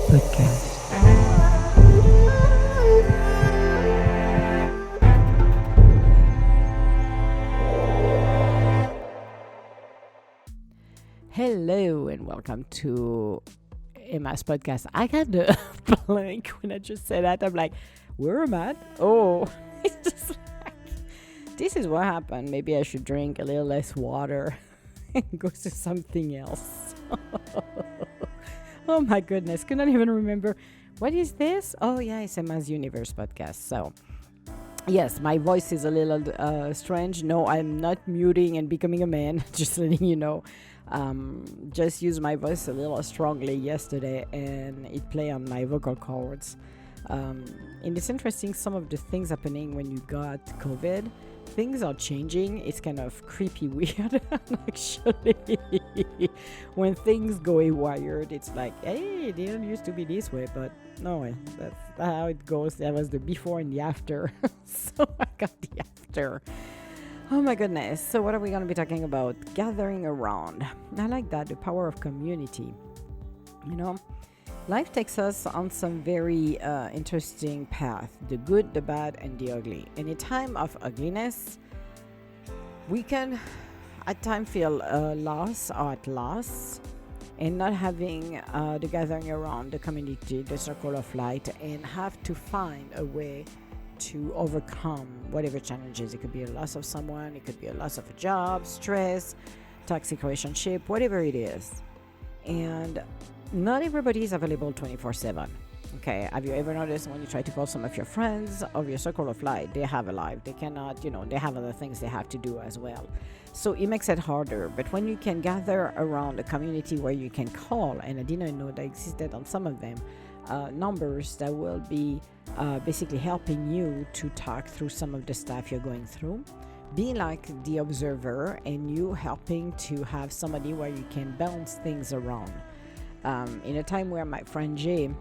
Podcast. Hello and welcome to Emma's podcast. I got the blank when I just said that. I'm like, where am I? Oh, it's just like, this is what happened. Maybe I should drink a little less water and go to something else. Oh my goodness, could not even remember. What is this? Oh yeah, it's Emma's Universe podcast. So yes, my voice is a little strange. No, I'm not muting and becoming a man. Just letting you know. Just used my voice a little strongly yesterday, and it played on my vocal cords. And it's interesting, some of the things happening when you got COVID. Things are changing. It's kind of creepy weird, actually. When things go wired, it's like, hey, it didn't used to be this way, but no, that's how it goes. That was the before and the after. So I got the after. Oh my goodness. So what are we going to be talking about? Gathering around. I like that, the power of community. You know, life takes us on some very interesting path, the good, the bad, and the ugly. In a time of ugliness, we can at times feel lost or at loss, and not having the gathering around, the community, the circle of light, and have to find a way to overcome whatever challenges. It could be a loss of someone, it could be a loss of a job, stress, toxic relationship, whatever it is. And not everybody is available 24/7. Okay, have you ever noticed when you try to call some of your friends of your circle of light, they have a life, they cannot, they have other things they have to do as well. So it makes it harder. But when you can gather around a community where you can call, and I didn't know that existed on some of them, numbers that will be basically helping you to talk through some of the stuff you're going through, being like the observer, and you helping to have somebody where you can bounce things around. In a time where my friend Jay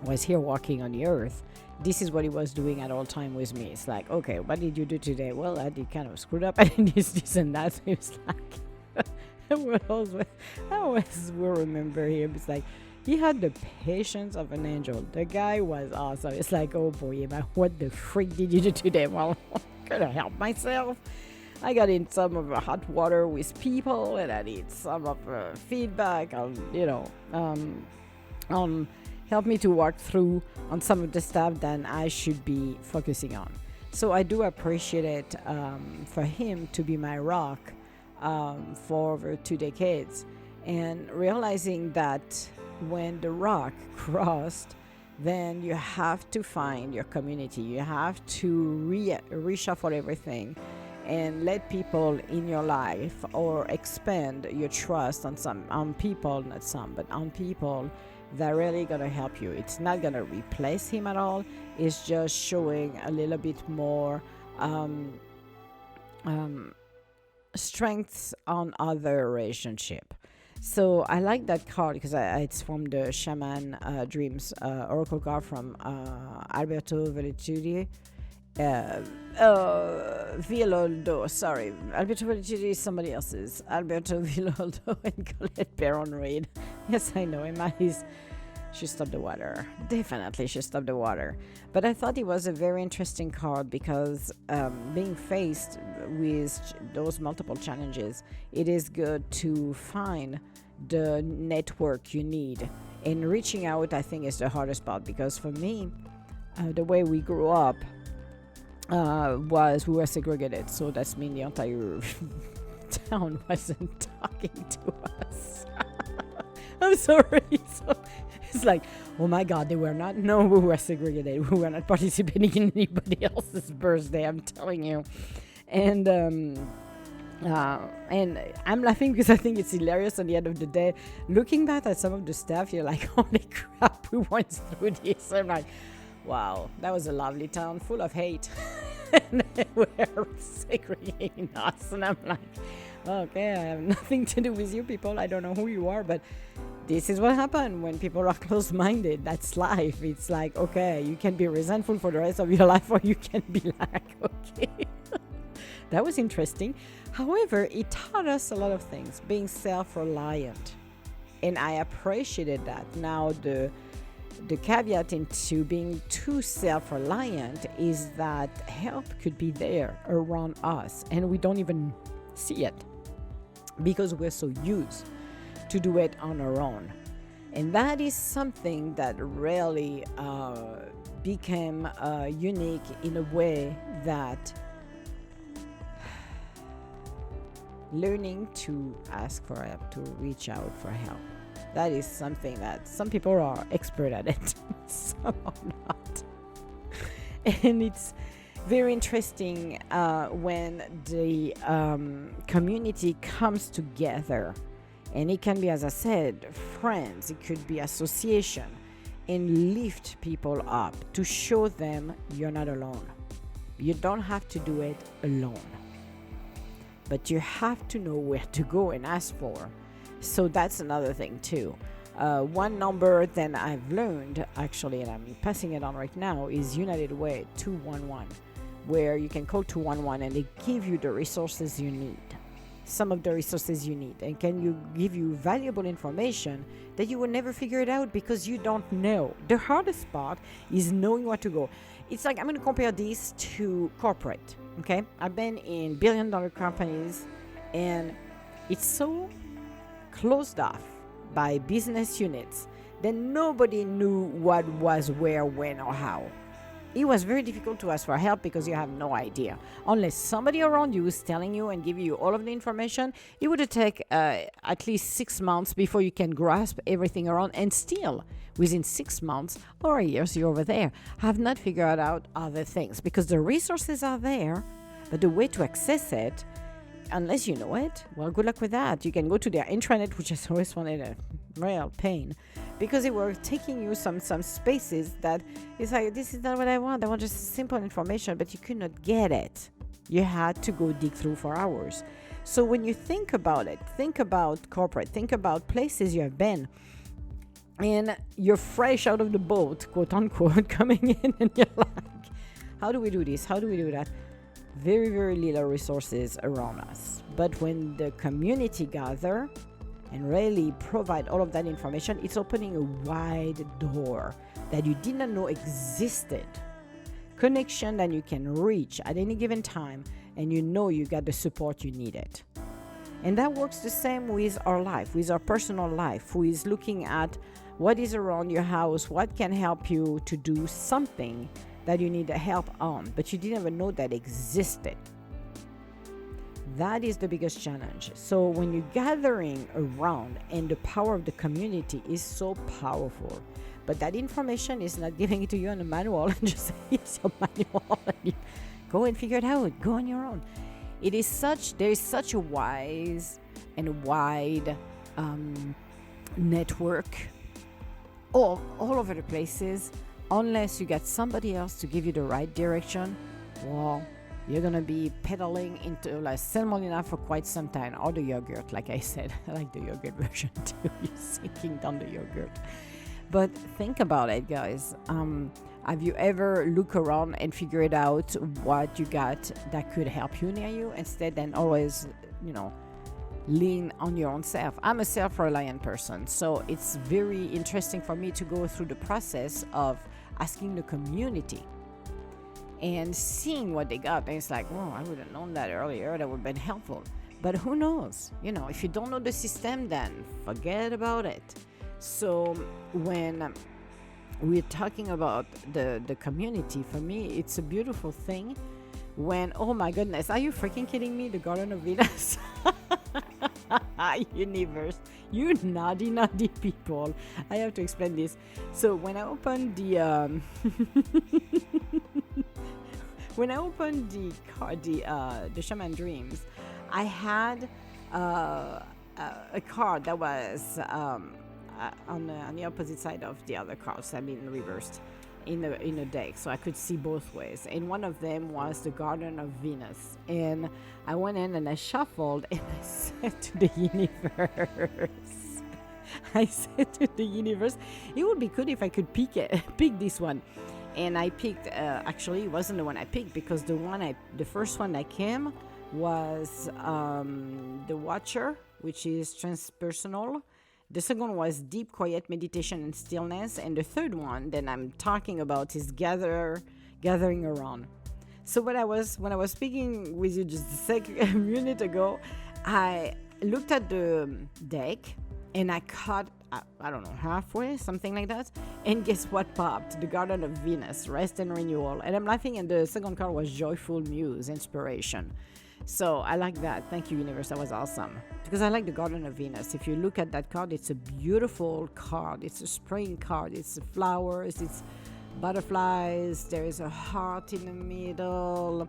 was here walking on the earth, this is what he was doing at all time with me. It's like, okay, what did you do today? Well, I did kind of screwed up. I did this and that. So it's like, I always will remember him. It's like, he had the patience of an angel. The guy was awesome. It's like, oh boy, Emma, what the freak did you do today? Well, could I help myself? I got in some of the hot water with people, and I need some of feedback on, on help me to walk through on some of the stuff that I should be focusing on. So I do appreciate it for him to be my rock for over 2 decades, and realizing that when the rock crossed, then you have to find your community. You have to reshuffle everything and let people in your life, or expand your trust on people, not some, but on people that are really gonna help you. It's not gonna replace him at all. It's just showing a little bit more strengths on other relationship. So I like that card because it's from the Shaman Dreams Oracle card from Alberto Villoldo. Villoldo, sorry. Alberto Villoldo is somebody else's. Alberto Villoldo and Colette Baron Reid. Yes, I know. Emma she stopped the water. Definitely she stopped the water. But I thought it was a very interesting card because being faced with those multiple challenges, it is good to find the network you need. And reaching out, I think, is the hardest part, because for me, the way we grew up was we were segregated. So that's mean the entire town wasn't talking to us. I'm sorry. So it's like, oh my God, we were segregated. We were not participating in anybody else's birthday, I'm telling you. And I'm laughing because I think it's hilarious at the end of the day. Looking back at some of the stuff, you're like, holy crap, we went through this. I'm like, wow, that was a lovely town full of hate. And they were segregating us. And I'm like, okay, I have nothing to do with you people. I don't know who you are, but this is what happened when people are close-minded. That's life. It's like, okay, you can be resentful for the rest of your life, or you can be like, okay. That was interesting. However, it taught us a lot of things, being self-reliant. And I appreciated that. Now the the caveat into being too self-reliant is that help could be there around us and we don't even see it because we're so used to do it on our own. And that is something that really became unique in a way that learning to ask for help, to reach out for help, that is something that some people are expert at it, some are not. And it's very interesting when the community comes together. And it can be, as I said, friends, it could be association, and lift people up to show them you're not alone. You don't have to do it alone. But you have to know where to go and ask for. So that's another thing too. One number that I've learned actually, and I'm passing it on right now, is United Way 211, where you can call 211 and they give you the resources you need. Some of the resources you need, and can you give you valuable information that you will never figure it out because you don't know. The hardest part is knowing where to go. It's like, I'm going to compare this to corporate. Okay, I've been in billion-dollar companies, and it's so closed off by business units that nobody knew what was where, when, or how. It was very difficult to ask for help because you have no idea. Unless somebody around you is telling you and giving you all of the information, it would take at least 6 months before you can grasp everything around. And still, within 6 months or a year, so you're over there, have not figured out other things. Because the resources are there, but the way to access it, unless you know it, well, good luck with that. You can go to their intranet, which is always found a real pain, because they were taking you some spaces that it's like, this is not what I want just simple information, but you could not get it. You had to go dig through for hours. So when you think about it, think about corporate, think about places you have been, and you're fresh out of the boat, quote unquote, coming in, and you're like, how do we do this? How do we do that? Very, very little resources around us. But when the community gather and really provide all of that information, it's opening a wide door that you did not know existed. Connection that you can reach at any given time, and you know you got the support you needed. And that works the same with our life, with our personal life, who is looking at what is around your house, what can help you to do something that you need help on, but you didn't even know that existed. That is the biggest challenge. So when you're gathering around, and the power of the community is so powerful, but that information is not giving it to you on a manual and just say, here's your manual, and you go and figure it out, go on your own. There is such a wise and wide network all over the places. Unless you get somebody else to give you the right direction, well, you're going to be pedaling into like semolina for quite some time, or the yogurt, like I said. I like the yogurt version too. You're sinking down the yogurt. But think about it, guys. Have you ever looked around and figured out what you got that could help you near you, instead than always, lean on your own self? I'm a self-reliant person, so it's very interesting for me to go through the process of asking the community and seeing what they got. And it's like, oh, I would have known that earlier. That would have been helpful. But who knows? If you don't know the system, then forget about it. So when we're talking about the community, for me, it's a beautiful thing when, oh my goodness, are you freaking kidding me? The Garden of Venus. Universe, you naughty people. I have to explain this. So when I opened the the Shaman Dreams, I had a card that was on the opposite side of the other cards. I mean, reversed in a deck, so I could see both ways. And one of them was the Garden of Venus. And I went in and I shuffled, and I said to the universe, it would be good if I could pick this one. And I picked, actually, it wasn't the one I picked, because the first one that came was the Watcher, which is transpersonal. The second was deep, quiet meditation and stillness. And the third one that I'm talking about is gathering around. So when I was speaking with you just a minute ago, I looked at the deck and I cut, I don't know, halfway, something like that. And guess what popped? The Garden of Venus, Rest and Renewal. And I'm laughing, and the second card was Joyful Muse, Inspiration. So I like that. Thank you, universe. That was awesome. Because I like the Garden of Venus. If you look at that card, it's a beautiful card. It's a spring card. It's flowers. It's butterflies. There is a heart in the middle.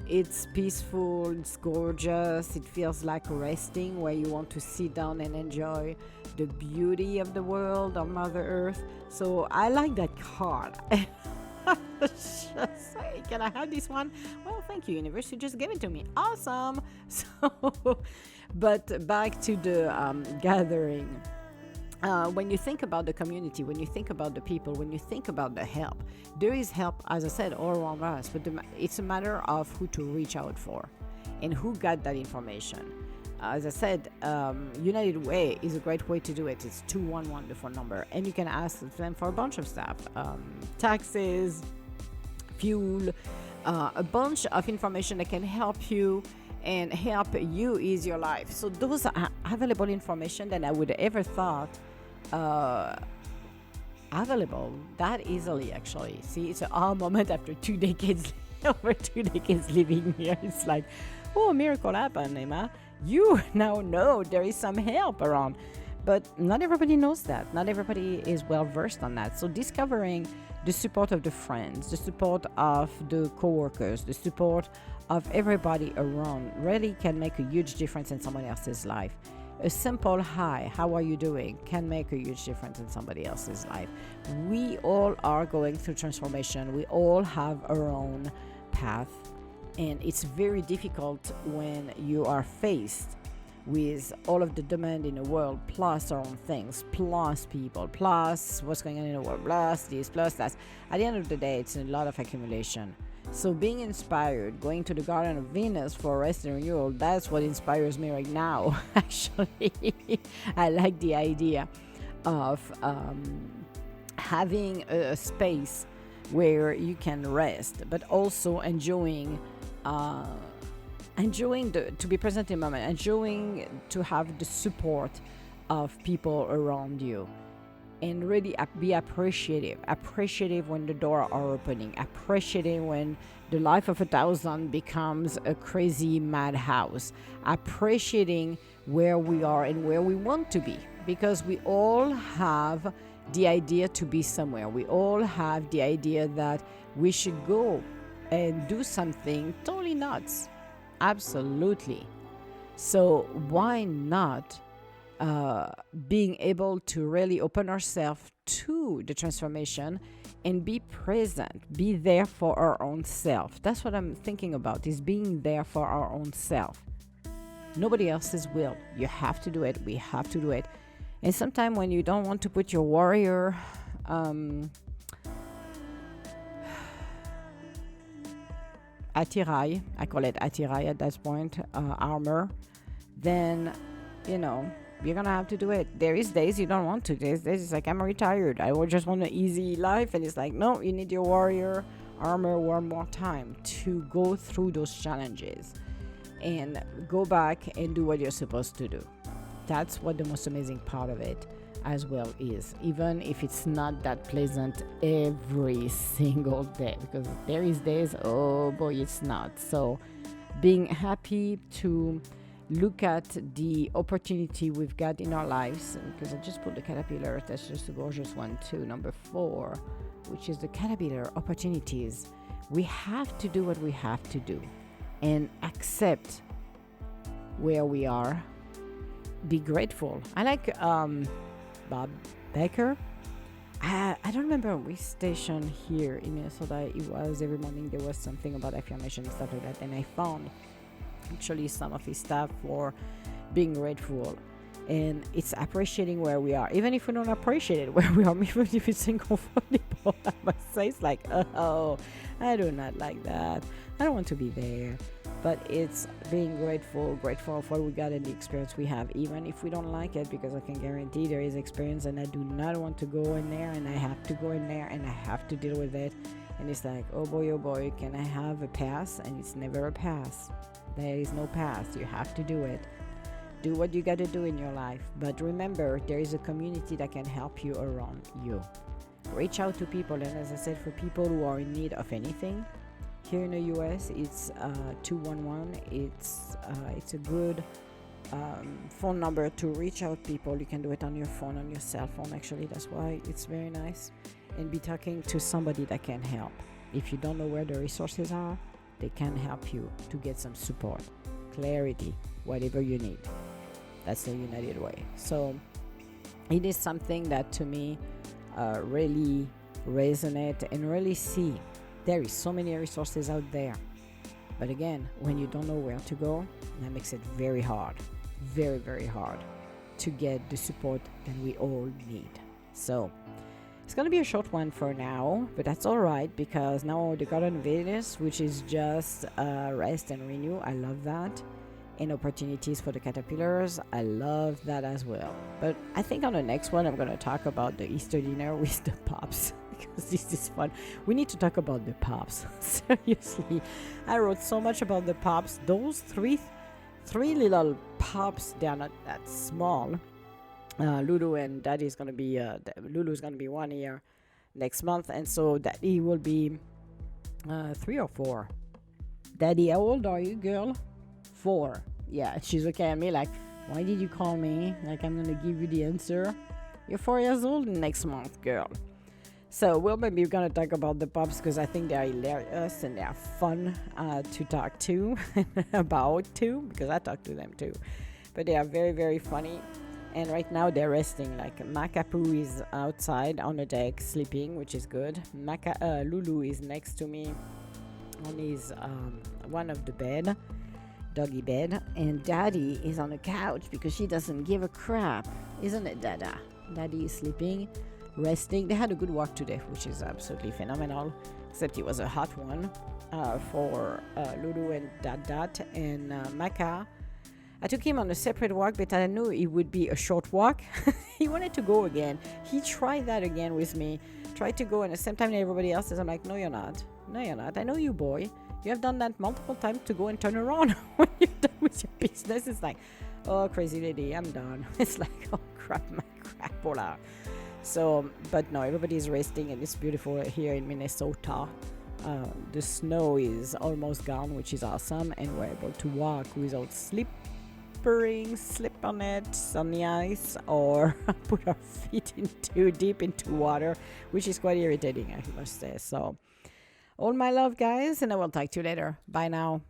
It's peaceful. It's gorgeous. It feels like resting, where you want to sit down and enjoy the beauty of the world, of Mother Earth. So I like that card. Just say, can I have this one? Well, thank you, universe. You just gave it to me. Awesome. So, but back to the gathering. When you think about the community, when you think about the people, when you think about the help, there is help, as I said, all around us. But it's a matter of who to reach out for and who got that information. As I said, United Way is a great way to do it. It's 211, the phone number. And you can ask them for a bunch of stuff. Taxes, fuel, a bunch of information that can help you and help you ease your life. So those are available information that I would ever thought available that easily, actually. See, it's an aha moment after 2 decades, over 2 decades living here. It's like, oh, a miracle happened, Emma. You now know there is some help around. But not everybody knows that. Not everybody is well versed on that. So discovering the support of the friends, the support of the coworkers, the support of everybody around really can make a huge difference in someone else's life. A simple hi, how are you doing, can make a huge difference in somebody else's life. We all are going through transformation. We all have our own path. And it's very difficult when you are faced with all of the demand in the world, plus our own things, plus people, plus what's going on in the world, plus this, plus that. At the end of the day, it's a lot of accumulation. So being inspired, going to the Garden of Venus for rest and renewal, that's what inspires me right now. Actually, I like the idea of having a space where you can rest, but also enjoying to be present in the moment, enjoying to have the support of people around you, and really be appreciative when the doors are opening, appreciative when the life of 1,000 becomes a crazy madhouse, appreciating where we are and where we want to be, because we all have the idea to be somewhere. We all have the idea that we should go and do something totally nuts. Absolutely. So why not being able to really open ourselves to the transformation and be present, be there for our own self. That's what I'm thinking about, is being there for our own self. Nobody else's will. You have to do it. We have to do it. And sometimes when you don't want to put your warrior attirail, I call it attirail at that point, armor, then, you're gonna have to do it. There is days you don't want to. There's days it's like, I'm retired, I just want an easy life, and it's like, no, you need your warrior armor one more time to go through those challenges and go back and do what you're supposed to do. That's what the most amazing part of it as well is, even if it's not that pleasant every single day, because there is days, oh boy, it's not. So being happy to look at the opportunity we've got in our lives, because I just put the caterpillar, that's just a gorgeous one too, number 4, which is the caterpillar opportunities. We have to do what we have to do and accept where we are. Be grateful. I like Bob Becker. I don't remember which station here in Minnesota it was. Every morning there was something about affirmation and stuff like that, and I found actually some of his stuff for being grateful. And it's appreciating where we are, even if we don't appreciate it where we are, even if it's uncomfortable. I must say, it's like, oh, I do not like that. I don't want to be there. But it's being grateful for what we got and the experience we have, even if we don't like it, because I can guarantee there is experience, and I do not want to go in there, and I have to go in there, and I have to deal with it. And it's like, oh boy, can I have a pass? And it's never a pass. There is no pass. You have to do it. Do what you got to do in your life. But remember, there is a community that can help you around you. Reach out to people. And as I said, for people who are in need of anything, here in the US, it's 211. It's a good phone number to reach out people. You can do it on your phone, on your cell phone. Actually, that's why it's very nice. And be talking to somebody that can help. If you don't know where the resources are, they can help you to get some support, clarity, whatever you need. That's the United Way. So it is something that to me really resonate and really see. There is so many resources out there. But again, when you don't know where to go, that makes it very hard, very, very hard to get the support that we all need. So it's going to be a short one for now, but that's all right, because now the Garden Venus, which is just rest and renew, I love that. And opportunities for the caterpillars, I love that as well. But I think on the next one, I'm going to talk about the Easter dinner with the pups, because this is fun. We need to talk about the pups. Seriously, I wrote so much about the pups. Those three little pups, they are not that small. Lulu and Daddy is going to be, Lulu is going to be 1 year next month, and so Daddy will be 3 or 4. Daddy, how old are you, girl? 4. Yeah, she's looking at me like, why did you call me? Like, I'm going to give you the answer. You're 4 years old next month, girl. So we're maybe going to talk about the pups, because I think they're hilarious and they're fun to talk to about too, because I talk to them too. But they are very, very funny. And right now they're resting. Like Makapu is outside on the deck sleeping, which is good. Lulu is next to me on his one of the bed, doggy bed, and Daddy is on the couch because she doesn't give a crap, isn't it, Dada? Daddy is sleeping, resting. They had a good walk today, which is absolutely phenomenal, except it was a hot one for Lulu and Dada and Maka. I took him on a separate walk, but I knew it would be a short walk. He wanted to go again. He tried that again with me. Tried to go, and at the same time everybody else is, I'm like, no, you're not. No, you're not. I know you, boy. You have done that multiple times to go and turn around when you're done with your business. It's like, oh, crazy lady, I'm done. It's like, oh, crap, my crapola. So, but no, everybody is resting, and it's beautiful here in Minnesota. The snow is almost gone, which is awesome, and we're able to walk without slip on it on the ice, or put our feet in too deep into water, which is quite irritating, I must say. So all my love, guys, and I will talk to you later. Bye now.